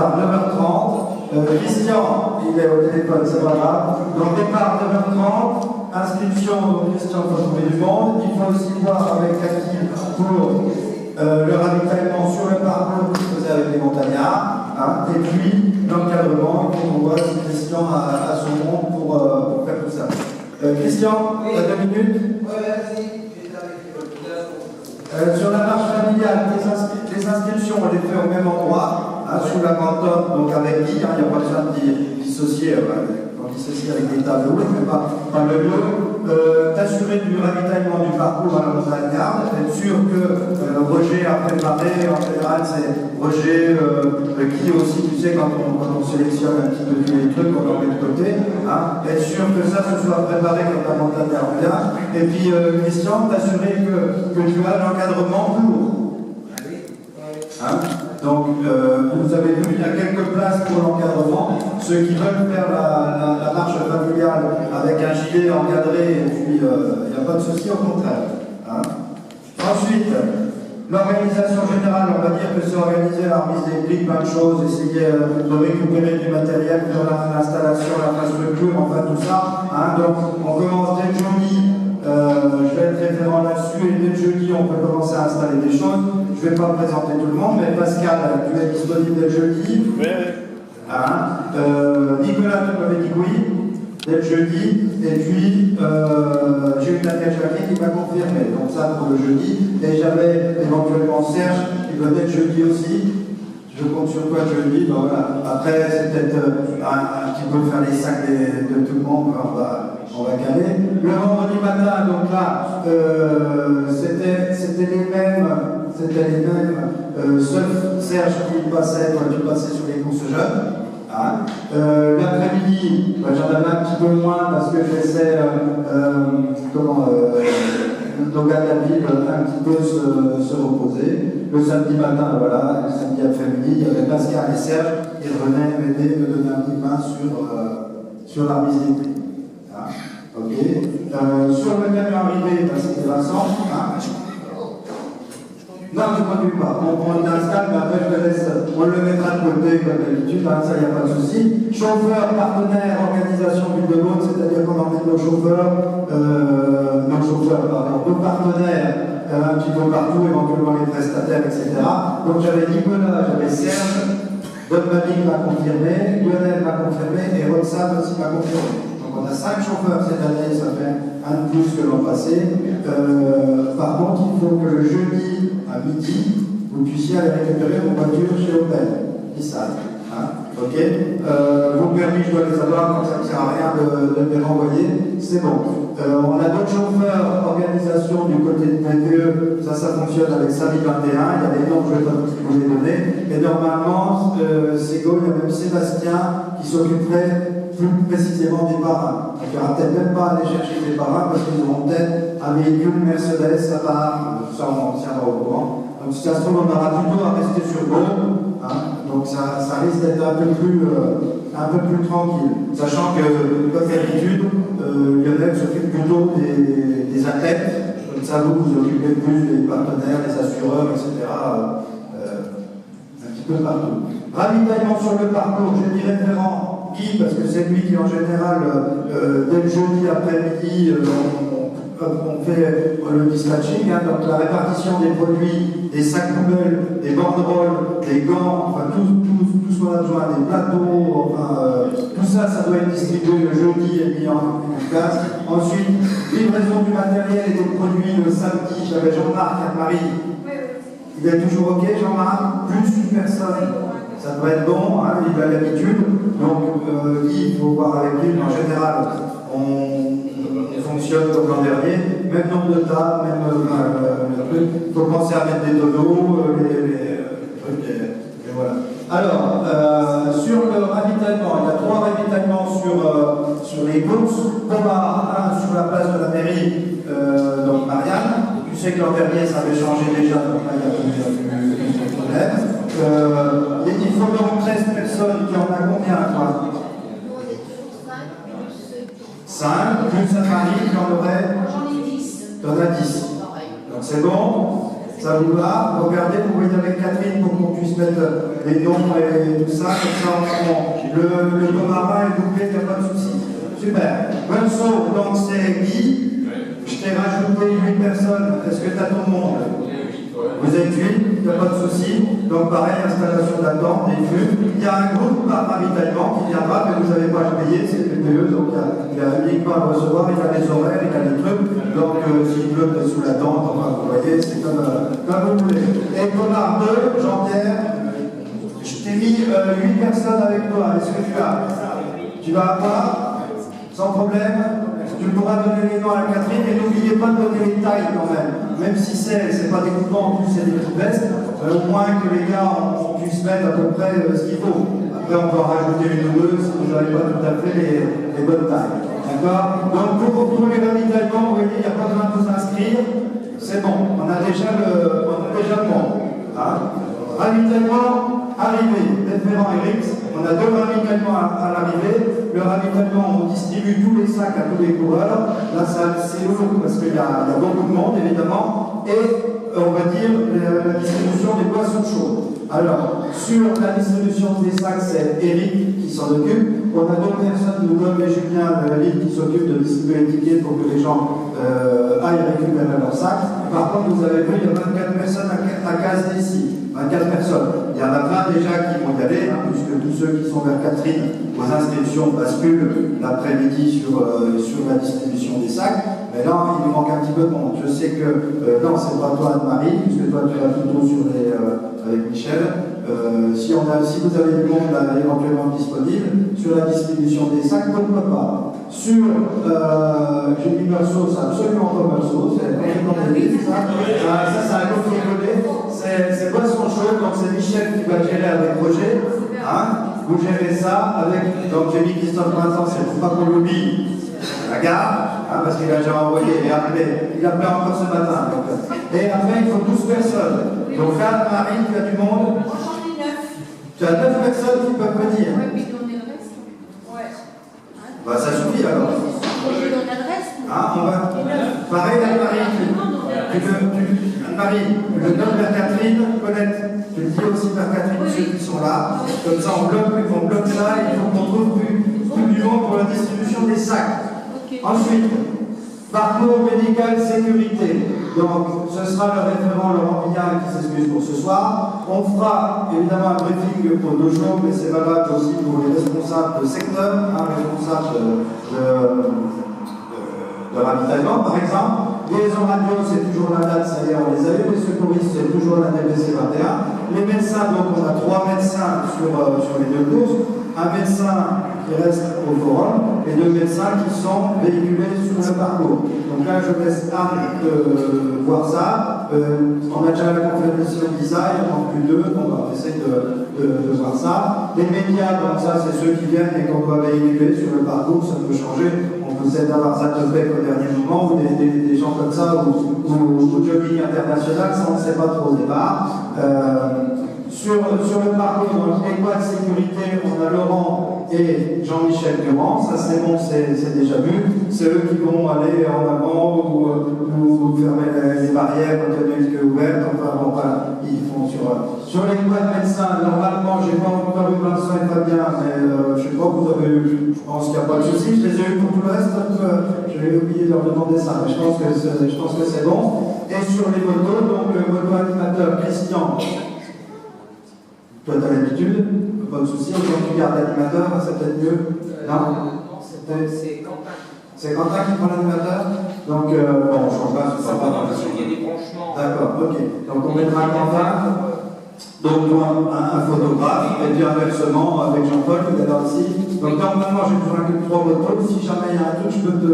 départ 9h30. Christian, il est au téléphone, c'est pas grave. Donc départ 9h30. Inscription, donc Christian, il faut trouver du monde. Il faut aussi voir avec Cathy pour le ravitaillement sur le parcours qu'il faisait avec les montagnards. Hein, et puis l'encadrement, il faut qu'on voit si Christian a son monde pour faire tout ça. Christian, tu as 2 minutes? Oui, vas-y. Sur la marche familiale, les inscriptions, on les fait au même endroit, hein, sous la cantonne, donc avec Guy, il n'y a pas besoin de dissocier, on dissocie avec des tableaux, mais pas le lieu. T'assurer du ravitaillement du parcours à la montagnarde, être sûr que Roger a préparé, en général c'est Roger, Guy aussi, tu sais, quand on sélectionne un petit peu tous les trucs, on en met de côté, hein, être sûr que ça se soit préparé quand la montagnarde vient, et puis Christian, t'assurer que tu as l'encadrement lourd. Hein? Donc, vous avez vu, il y a quelques places pour l'encadrement. Ceux qui veulent faire la marche familiale avec un gilet encadré, et puis il n'y a pas de souci, au contraire. Hein? Ensuite, l'organisation générale, on va dire que c'est organiser la remise des prix, plein de choses, essayer de récupérer du matériel, faire l'installation, l'infrastructure, enfin tout ça. Hein? Donc, on commence dès le jeudi. Je vais être référent là-dessus et dès le jeudi on peut commencer à installer des choses. Je ne vais pas présenter tout le monde, mais Pascal, tu es disponible dès le jeudi. Oui. Hein? Nicolas, tu m'avais dit oui, dès le jeudi. Et puis j'ai eu Daniel Jacquet qui m'a confirmé, donc ça pour le jeudi. Et j'avais éventuellement Serge qui venait le jeudi aussi. Je compte sur toi jeudi. Ben voilà. Après, c'est peut-être un petit peu faire les sacs de tout le monde. On va caler. Le vendredi matin, donc là, c'était les mêmes, sauf Serge qui passait, toi tu passais sur les courses jeunes. Hein. L'après-midi, j'en avais un petit peu moins parce que je laissais Doga de la ville un petit peu se reposer. Le samedi matin, voilà, le samedi après-midi, il y avait Pascal et Serge qui revenaient m'aider, me donner un coup de main sur la remise des prix. Hein. Ok. Sur le camion arrivé, c'était Vincent. Hein. Non, je ne conduis pas. On l'installe, mais après je le laisse, on le mettra de côté comme d'habitude, hein, ça, il n'y a pas de souci. Chauffeur, partenaire, organisation ville de l'autre, c'est-à-dire qu'on emmène nos partenaires un petit peu partout, éventuellement les prestataires, etc. Donc j'avais Nicolas, j'avais Serge, Don Malik m'a confirmé, Lionel m'a confirmé et Roxane aussi m'a confirmé. Donc on a 5 chauffeurs cette année, ça fait un de plus que l'an passé. Par contre, il faut que le jeudi à midi, vous puissiez aller récupérer vos voitures chez Opel, Nissan. Hein, ok. Vos permis, je dois les avoir, donc ça ne sert à rien de les renvoyer. C'est bon. On a d'autres chauffeurs, organisation du côté de PPE, ça fonctionne avec Samy 21, il y a des noms que je vais vous les donner. Et normalement, c'est go, il y a même Sébastien qui s'occuperait plus précisément des parrains. Donc il n'y aura peut-être même pas à aller chercher des parrains parce qu'ils auront peut-être un véhicule Mercedes à part, ça on tiendra au courant. Donc si ça se trouve, on aura plutôt à rester sur Go, hein, donc ça risque d'être un peu plus tranquille. Sachant que, comme d'habitude, Lionel s'occupe plutôt des athlètes, comme ça vous occupez plus des partenaires, des assureurs, etc. Un petit peu partout. Ravitaillement sur le parcours, j'ai mis référent Guy, parce que c'est lui qui en général, dès le jeudi après-midi, on fait le dispatching, hein, donc la répartition des produits, des sacs poubelles, des banderoles, des gants, enfin tout ce qu'on a besoin, des plateaux, enfin tout ça, ça doit être distribué le jeudi et mis en place. Ensuite, livraison du matériel et des produits le samedi. J'avais Jean-Marc, Anne-Marie. Il est toujours ok, Jean-Marc? Plus une personne. Ça doit être bon, hein, il a l'habitude. Donc, il faut voir avec lui, mais en général, on fonctionne comme l'an dernier, même nombre de tables, même truc. Il faut penser à mettre des dodos, les trucs, et voilà. Alors, sur le ravitaillement, il y a 3 ravitaillements sur les courses. Un sur la place de la mairie, donc Marianne. Tu sais que l'an dernier, ça avait changé déjà, donc là, il y a plus de problème. Il faut donc 13 personnes, qui en a combien, toi? 5, plus Anne-Marie, qui en aurait? J'en ai 10. Tu en as 10. Donc c'est bon? Ça vous va? Regardez, vous voyez avec Catherine pour qu'on puisse mettre les noms et tout ça, comme ça le Gomara est bouclé, il n'y a pas de souci. Super. Bonne sauce, donc c'est Guy. Je t'ai rajouté 8 personnes. Est-ce que tu as tout le monde? Vous êtes 8, il n'y a pas de souci. Donc pareil, installation d'attente, des flux. Il y a un groupe par ravitaillement qui viendra, mais vous n'avez pas à payer, c'est PPE, donc il y a uniquement à recevoir, il y a les horaires, il y a les trucs. Donc s'il pleut, tu es sous la tente, enfin vous voyez, c'est comme vous voulez. Et Connard 2, Jean-Pierre, je t'ai mis 8 personnes avec toi. Est-ce que tu vas avoir, sans problème? Tu pourras donner les noms à Catherine et n'oubliez pas de donner les tailles quand même si c'est pas des coupons, en plus c'est des petites vestes, au moins que les gars on puisse mettre à peu près ce qu'il faut. Après on va en rajouter une ou deux si vous n'avez pas tout à fait les bonnes tailles. D'accord? Donc pour les ravitaillements, vous voyez, il n'y a pas besoin de vous inscrire, c'est bon, on a déjà le monde. Hein? Ravitaillement, arrivée, référent Eric, on a 2 ravitaillements à l'arrivée. Le ravitaillement, on distribue tous les sacs à tous les coureurs. Là, c'est lourd parce qu'il y a beaucoup de monde, évidemment. Et on va dire la distribution des boissons chaudes. Alors, sur la distribution des sacs, c'est Eric qui s'en occupe. On a 2 personnes, Guillaume et Julien Lille, qui s'occupent de distribuer les tickets pour que les gens aillent récupérer leurs sacs. Par contre, vous avez vu, il y a 24 personnes à case d'ici. 24 personnes. Il y en a plein déjà qui vont y aller, puisque tous ceux qui sont vers Catherine, aux inscriptions basculent l'après-midi sur la distribution des sacs. Mais là, il nous manque un petit peu de monde. Je sais que, non, c'est pas toi, Anne-Marie, puisque toi, tu vas plutôt sur avec Michel. Si vous avez du monde là, éventuellement disponible, sur la distribution des sacs, pourquoi pas. Sur, j'ai mis Merceau, c'est absolument pas Merceau, c'est complètement débile, ça. Ça, c'est un copier-coller. C'est boisson chaude, donc c'est Michel qui va gérer avec Roger. Hein? Vous gérez ça avec. Donc j'ai mis Christophe Vincent, c'est pour pas qu'on l'oublie. La gare, hein, parce qu'il a déjà envoyé, il est appelé encore ce matin. Donc. Et après, il faut 12 personnes. Donc là, Marie, tu as du monde? Tu as 9 personnes qui peuvent venir. Ouais, puis donner le reste. Ouais. Bah, ça suffit alors. Je donne l'adresse. Ah, on va. Pareil, Anne-Marie, tu le donnes vers Catherine, Colette. Tu le dis aussi vers Catherine, ceux qui sont là. Comme ça, on bloque ça et il faut qu'on trouve plus du monde pour la distribution des sacs. Okay. Ensuite, parcours médical sécurité. Donc, ce sera le référent Laurent Pignard qui s'excuse pour ce soir. On fera évidemment un briefing pour dojo, mais c'est valable aussi pour les responsables de secteur, responsables de ravitaillement, par exemple. Liaison radio, c'est toujours la date, ça y est, on les a eu. Les secouristes, c'est toujours la DBC 21. Les médecins, donc on a 3 médecins sur les 2 courses. Un médecin qui reste au forum et 2 médecins qui sont véhiculés sur le parcours. Donc là, je laisse Anne voir ça. On a déjà la conférence design, on en plus 2, donc on essaie de voir ça. Les médias, donc ça, c'est ceux qui viennent et qu'on doit véhiculer sur le parcours, ça peut changer. On peut essayer d'avoir Zatopek au dernier moment, ou des gens comme ça, ou jogging international, ça on ne sait pas trop au départ. Sur le parcours, dans l'équation de sécurité, on a Laurent et Jean-Michel Durand. Ça c'est bon, c'est déjà vu. C'est eux qui vont aller en avant ou fermer les barrières quand il y a des yeux ouverts. Enfin bon, voilà, ils font sur l'équation de médecin. Normalement, j'ai pas encore eu Vincent et Fabien, mais je sais pas, vous avez eu. Je pense qu'il n'y a pas de souci. Je les ai eu pour tout le reste. J'avais oublié de leur demander ça, mais je pense que c'est bon. Et sur les motos, donc moto animateur Christian. Toi, tu as l'habitude, pas de souci, quand tu gardes l'animateur, c'est peut-être mieux. Non, c'est Quentin. C'est Quentin qui prend l'animateur. Donc, bon, on change pas, Ça va parce qu'il y a des branchements. D'accord, ok. Donc, on mettra Quentin, donc toi, un photographe, et puis inversement avec Jean-Paul qui est là aussi. Donc, normalement, j'ai besoin que de 3 motos. Si jamais il y a un truc, je peux te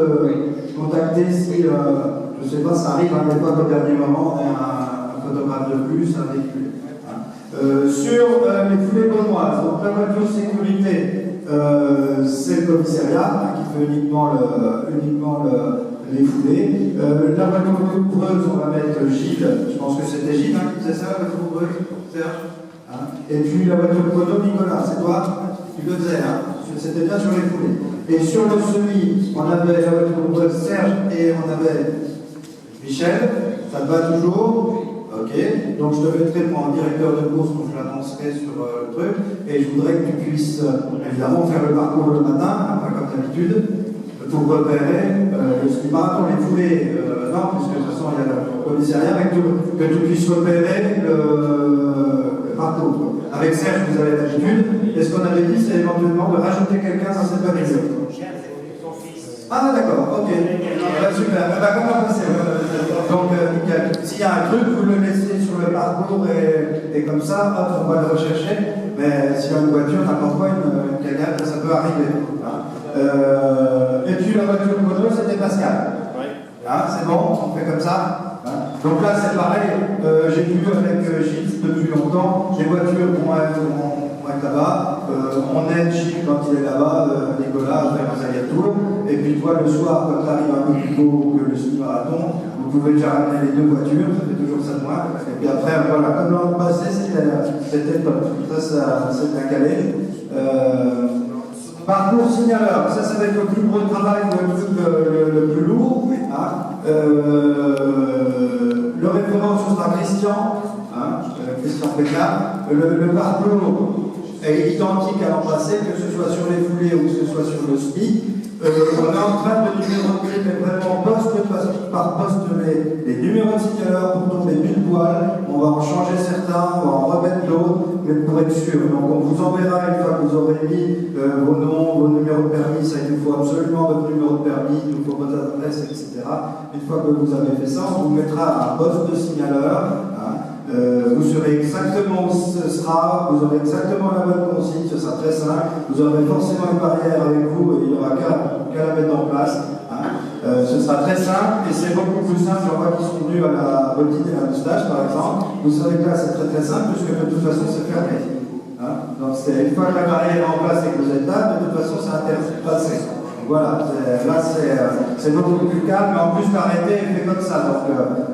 contacter si, je sais pas, ça arrive à l'époque au dernier moment, on a un photographe de plus, un véhicule. Sur les foulées bonnoises, donc la voiture sécurité, c'est le commissariat qui fait uniquement les foulées. La voiture couvreuse, on va mettre Gilles, je pense que c'était Gilles qui faisait ça, la voiture couvreuse, Serge. Et puis la voiture chrono, Nicolas, c'est toi qui le faisais, c'était bien sur les foulées. Et sur le semi, on avait la voiture couvreuse Serge et on avait Michel, ça te va toujours? Ok, Ok, donc je te mettrai pour un directeur de course, donc je l'annoncerai sur le truc, et je voudrais que tu puisses évidemment faire le parcours le matin, enfin, comme d'habitude, pour repérer le semi-marathon, les foulées, non, puisque de toute façon il y a le commissariat, mais que tu puisses repérer le parcours. Avec Serge, vous avez l'habitude, et ce qu'on avait dit, c'est éventuellement de rajouter quelqu'un dans cette pavillon. Ah d'accord, ok. Super. Comment passer? Donc, nickel. S'il y a un truc, vous le laissez sur le parcours et comme ça, hop, on va le rechercher. Mais s'il y a une voiture, n'importe quoi, une cagade, ça peut arriver. Hein. Et puis la voiture moto, c'était Pascal. Hein, c'est bon, on fait comme ça. Hein. Donc là, c'est pareil. J'ai vu avec Gilles depuis longtemps. Les voitures vont être là-bas. On aide Gilles quand il est là-bas, Nicolas, à faire un aller-retour. Et puis toi, le soir, quand tu arrives un peu plus tôt que le semi-marathon, vous pouvez déjà ramener les deux voitures, ça fait toujours ça de moins. Et puis après, voilà, comme l'an passé, c'était top. Ça c'est bien calé. Parcours signaleur, ça va être le plus gros travail, le plus lourd. Hein. Le référent, ce sera Christian, hein, Christian Pécard. Le parcours est identique à l'an passé, que ce soit sur les foulées ou que ce soit sur le SMI. On est en train de numéroter, mais vraiment poste par poste, les numéros de signaleurs pour tomber pile poil. On va en changer certains, on va en remettre d'autres, mais pour être sûr. Donc on vous enverra une fois que vous aurez mis vos noms, vos numéros de permis. Ça, il nous faut absolument votre numéro de permis, il nous faut votre adresse, etc. Une fois que vous avez fait ça, on vous mettra un poste de signaleur. Hein. Vous saurez exactement où ce sera, vous aurez exactement la bonne consigne, ce sera très simple. Vous aurez forcément une barrière avec vous et il n'y aura qu'à la mettre en place. Hein. Ce sera très simple et c'est beaucoup plus simple. J'en vois qui sont venus à la bottine et à la moustache par exemple. Vous savez que là c'est très très simple puisque de toute façon c'est fermé. Hein. Donc une fois que la barrière est en place et que vous êtes là, de toute façon c'est interdit de passer. Voilà, là c'est beaucoup plus calme, mais en plus l'arrêté est fait comme ça. Donc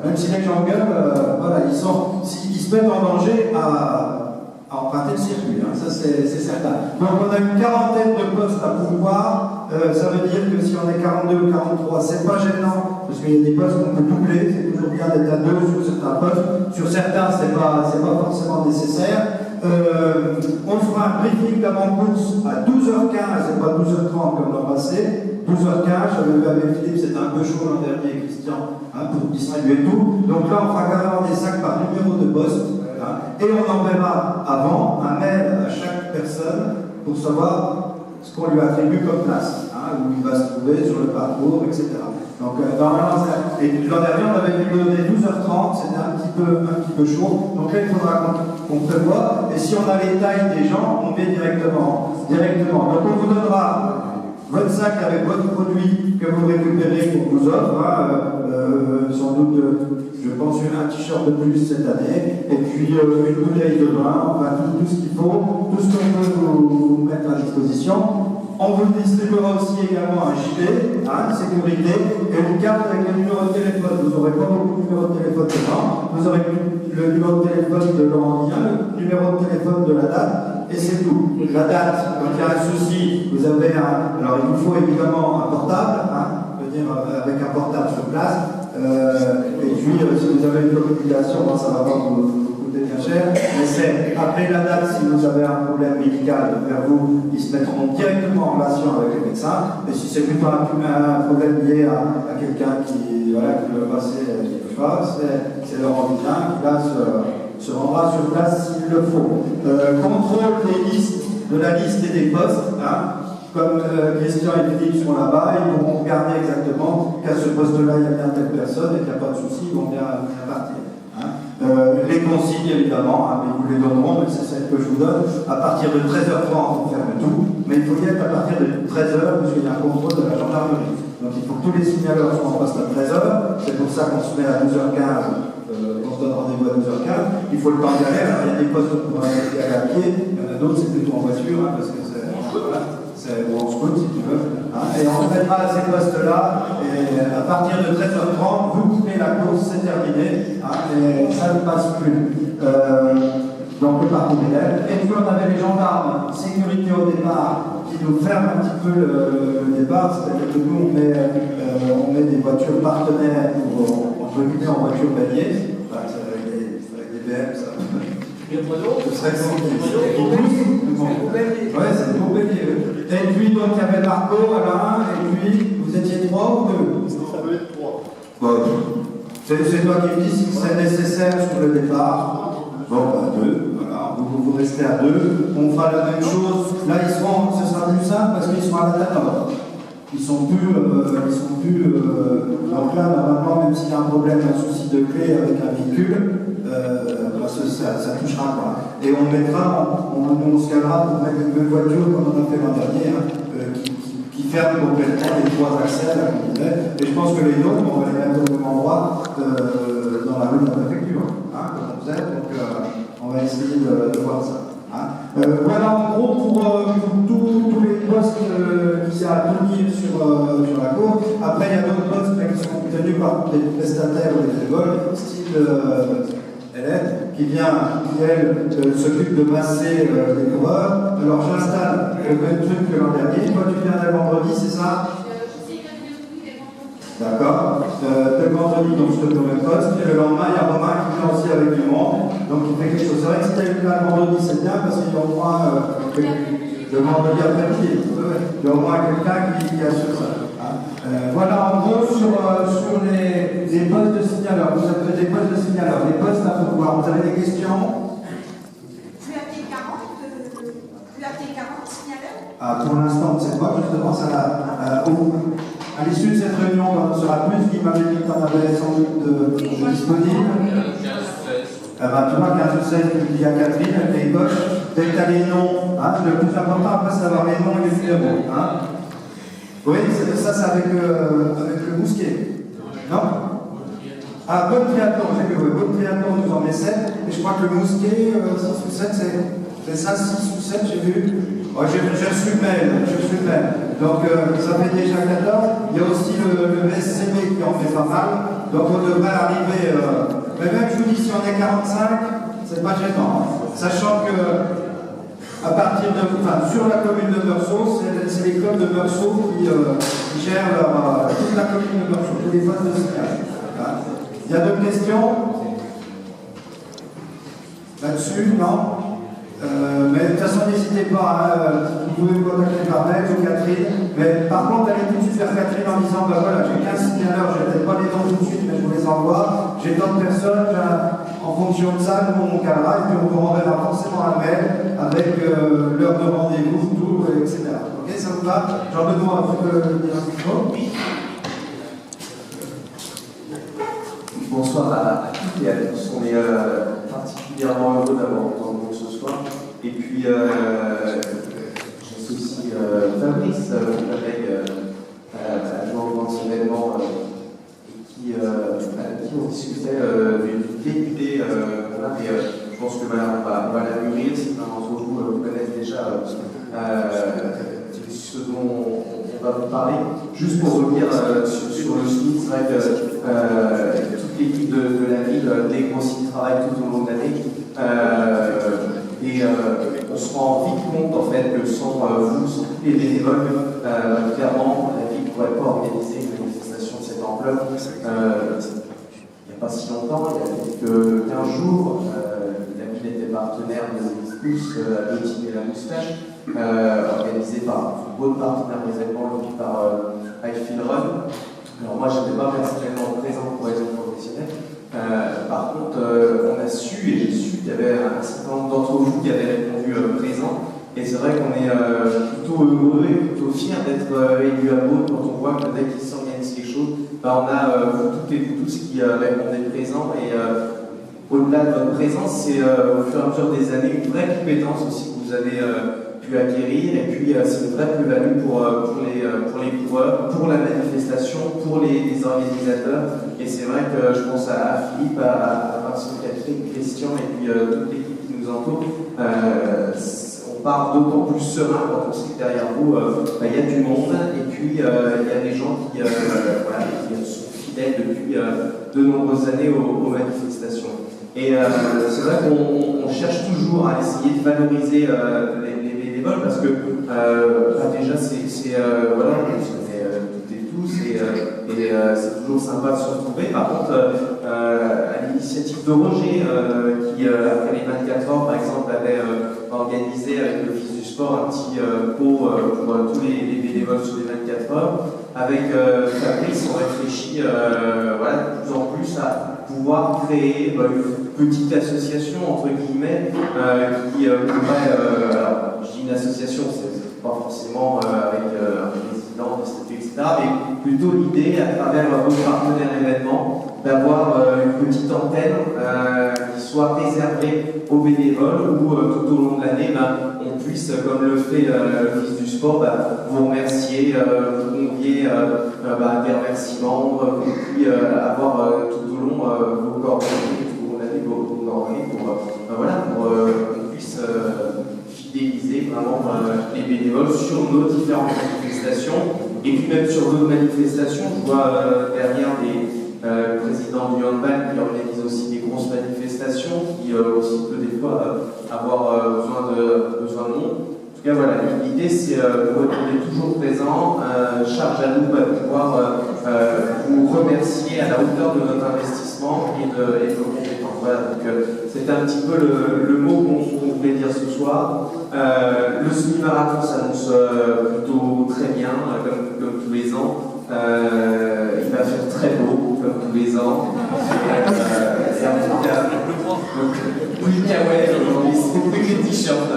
même si les gens gueulent, voilà, ils se mettent en danger à emprunter le circuit, hein, ça c'est certain. Donc on a une quarantaine de postes à pourvoir, ça veut dire que si on est 42 ou 43, c'est pas gênant, parce qu'il y a des postes qu'on peut doubler, c'est toujours bien d'être à deux sur certains postes, sur certains c'est pas forcément nécessaire. On fera un briefing d'avant-course à 12h15 et pas 12h30 comme l'an passé. 12h15, j'avais vu avec Philippe, c'était un peu chaud l'an dernier, Christian, hein, pour distribuer tout. Donc là, on fera carrément des sacs par numéro de poste. Hein, et on enverra avant un mail à chaque personne pour savoir ce qu'on lui attribue comme place, hein, où il va se trouver sur le parcours, etc. Donc, normalement, et l'an dernier, on avait dû donner 12h30, c'était un petit peu chaud. Donc là, il faudra qu'on prévoie. Et si on a les tailles des gens, on met directement. Donc, on vous donnera votre sac avec votre produit que vous récupérez qu'on vous offre. Hein, sans doute, je pense, un t-shirt de plus cette année. Et puis, une bouteille de vin, enfin, tout ce qu'il faut, tout ce qu'on peut vous mettre à disposition. On vous distribuera aussi également un gilet, hein, sécurité, et une carte avec le numéro de téléphone. Vous n'aurez pas beaucoup de numéros de téléphone dedans. Vous aurez le numéro de téléphone de Laurent Guillin, le numéro de téléphone de la date, et c'est tout. La date, quand il y a un souci, vous avez un. Alors il vous faut évidemment un portable, hein, je veux dire avec un portable sur place. Et puis si vous avez une communication, bon, ça va pas vous coûter bien cher. Mais c'est après la date, si vous avez un problème médical vers vous, ils se mettront directement en relation avec le médecin. Et si c'est plutôt un problème lié à quelqu'un qui veut passer quelque chose, c'est Laurent Guillin qui là se rendra sur place s'il le faut. Contrôle des listes, de la liste et des postes. Hein. Comme Christian et Philippe sont là-bas, ils pourront regarder exactement qu'à ce poste-là, il y a bien telle personne et qu'il n'y a pas de souci, ils vont bien partir. Hein. Les consignes, évidemment, hein, mais ils vous les donneront, mais c'est celle que je vous donne. À partir de 13h30, on ferme tout, mais il faut y être à partir de 13h, parce qu'il y a un contrôle de la gendarmerie. Donc il faut que tous les signaleurs soient en poste à 13h, c'est pour ça qu'on se met à 12h15. On se donne rendez-vous à 12h15, il faut le temps d'y aller. Alors, il y a des postes pour aller à pied, il y en a d'autres c'est plutôt en voiture, hein, parce que c'est ou en scout si tu veux. Hein, et on se mettra à ces postes-là, et à partir de 13h30, vous coupez la course, c'est terminé, hein, et ça ne passe plus. Donc le parcours est. Et puis on avait les gendarmes, sécurité au départ, qui nous ferment un petit peu le départ, c'est-à-dire que nous on met des voitures partenaires pour entre guillemets en voiture bélier. Enfin, Le mono, Ce serait le mono, ouais, c'est le beau bélier. Et puis, donc, il y avait Marco, Alain, et puis, vous étiez 3 ou 2? Ça peut être 3. Bon, c'est toi qui me dis si c'est nécessaire sur le départ. Bon, bah 2, voilà, vous restez à 2. On fera la même chose. Là, ce sera plus simple parce qu'ils sont à la Tanor. Ils sont plus. Donc là, normalement, même s'il y a un problème, un souci de clé avec un véhicule, ça touchera pas. Et on mettra, on se calera pour mettre une même voiture comme on a fait l'an dernier, qui ferme complètement les 3 accès à la communauté. Et je pense que les nôtres, on va les mettre au même endroit dans la rue de la préfecture, comme on faisait. Donc on va essayer de voir ça. Voilà en gros pour tous les postes qui sont à tenir sur la cour. Après, il y a d'autres postes qui sont tenus par des prestataires ou des bénévoles, style Hélène, qui elle, s'occupe de masser les coureurs. Alors j'installe le même truc que l'an dernier. Toi, tu viens le vendredi, c'est ça? D'accord. Le vendredi, donc je te donne le poste. Et le lendemain, il y a Romain qui vient aussi avec du monde. Donc il fait quelque chose. C'est vrai que si tu as eu là le vendredi, c'est bien parce qu'il y a au moins le vendredi après-midi. Il y a au moins quelqu'un qui assure ça. Voilà en gros sur les postes de signaleurs. Vous avez des postes de signaleurs, des postes à pouvoir. Vous avez des questions? QRT40 signaleurs? Pour l'instant, on ne sait pas, justement, à l'issue de cette réunion, on en saura plus. Qui m'avait dit que tu en avais sans doute disponible. Tu vois, 15 ou 16, tu dis à Catherine, avec les poches. Dès que tu as les noms, le plus important après, c'est d'avoir les noms et les numéros. Oui, ça c'est avec le mousquet. Non? Bonne triathlon, j'ai vu, bonne triathlon, nous en met 7. Et je crois que le mousquet, 6 ou 7, c'est ça, 6 ou 7, j'ai vu. J'ai reçu le mail. Donc ça fait déjà 14. Il y a aussi le SCB qui en fait pas mal. Donc on devrait arriver. Mais même je vous dis, si on est 45, c'est pas gênant. Sachant que à partir sur la commune de Meursault, c'est les clubs de Meursault qui gèrent toute la commune de Meursault, tous les postes de signal. Il y a d'autres questions là-dessus? Non? Mais de toute façon, n'hésitez pas, vous pouvez me contacter par mail ou Catherine. Mais par contre, allez tout de suite vers Catherine en disant voilà, j'ai 15 signaleurs, je n'ai peut-être pas les noms tout de suite, mais je vous les envoie. J'ai d'autres personnes, en fonction de ça, nous on calera et puis on vous renverra forcément un mail avec l'heure de rendez-vous, tout, etc. Ok, ça vous va? J'en demande un peu dire un petit mot. Oui. Bonsoir à toutes et à tous. On est particulièrement heureux d'avoir autant de monde ce soir. Et puis, j'associe Fabrice, mon collègue, adjoint au grand événement, qui on discutait d'une idée qu'on a, mais je pense que on va la mûrir. Certains d'entre vous connaissent déjà ce dont on va vous parler. Juste pour revenir sur le SMIC, c'est vrai que toute l'équipe de la ville dégrossit le travail tout au long de l'année. Et on se rend vite compte en fait que sans vous, sans tous les bénévoles, clairement, la ville ne pourrait pas organiser une manifestation de cette ampleur. Il n'y a pas si longtemps, il y a quelques 15 jours, la ville était partenaire des Expulses à Gauthier et la Moustache, organisé par un beau partenaire des événements par Highfield Run. Alors moi, je n'étais pas personnellement présent pour raison professionnelle. Par contre, on a su, et j'ai su qu'il y avait un certain nombre d'entre vous qui avaient répondu présent. Et c'est vrai qu'on est plutôt heureux et plutôt fiers d'être élus à Beaune quand on voit que dès qu'il s'organise quelque chose, on a vous toutes et vous tous qui répondez présent. Et au-delà de votre présence, c'est au fur et à mesure des années une vraie compétence aussi que vous avez pu acquérir. Et puis c'est une vraie plus-value pour les coureurs, pour la manifestation, pour les organisateurs. Et c'est vrai que je pense à Philippe, à Vincent, Catherine, Christian et puis toute l'équipe qui nous entoure. On part d'autant plus serein quand on sait que derrière vous, il y a du monde et puis il y a des gens qui sont fidèles depuis de nombreuses années aux manifestations. Et c'est vrai qu'on cherche toujours à essayer de valoriser les bénévoles parce que déjà on se connaît toutes et tous et c'est toujours sympa de se retrouver. Par contre, à l'initiative de Roger, qui, après les 24 heures, par exemple, avait organisé avec l'Office du sport un petit pot pour tous les bénévoles sur les 24 heures. Avec Fabrice, on réfléchit voilà, de plus en plus à pouvoir créer une petite association, entre guillemets, qui pourrait, alors, je dis une association, c'est pas forcément avec un président, des statuts, etc., mais plutôt l'idée, à travers vos partenaires événements, d'avoir une petite antenne qui soit réservée aux bénévoles, où tout au long de l'année, on puisse, comme le fait l'Office du sport, vous remercier, vous convier des remerciements, et puis avoir tout au long vos coordonnées, tout au long de l'année vos coordonnées pour qu'on puisse fidéliser vraiment les bénévoles sur nos différentes manifestations, et puis même sur d'autres manifestations. Je vois derrière le président du handball qui organise aussi des grosses manifestations, qui aussi peut des fois avoir besoin de monde. En tout cas, voilà, l'idée c'est qu'on est toujours présent, charge à nous de pouvoir vous remercier à la hauteur de notre investissement et de vos compétences. Voilà, donc c'est un petit peu le mot qu'on voulait dire ce soir. Le semi-marathon s'annonce plutôt très bien, comme tous les ans. Il va faire très beau, comme tous les ans. Oui, ouais, aujourd'hui, c'est que les t-shirts.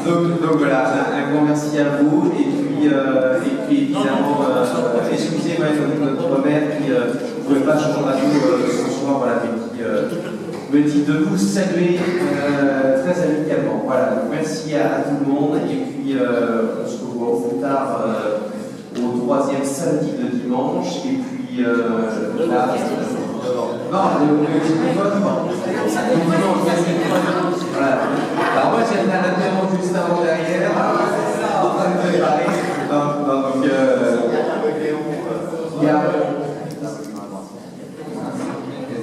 Donc voilà, un grand merci à vous, et puis évidemment, excusez-moi notre maire qui ne pouvait pas changer la radio ce soir, voilà, mais qui me dit de vous saluer très amicalement. Voilà, donc merci à tout le monde, et puis on se revoit au plus tard au 3e samedi de dimanche, et puis là... Non, voilà. Alors moi j'étais à l'apéro juste avant derrière, en train de préparer. Donc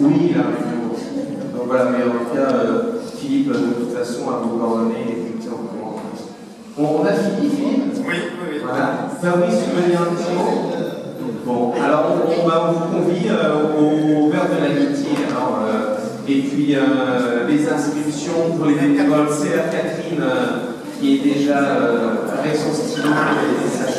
oui, là. Donc voilà, mais en tout cas, Philippe, de toute façon, à vos coordonnées, et puis on a fini, Philippe? Oui. Voilà. Fabrice, tu veux dire un petit mot? Bon, alors on vous convie au verre de l'amitié, et puis les inscriptions pour les bénévoles, c'est Catherine qui est déjà avec son stylo et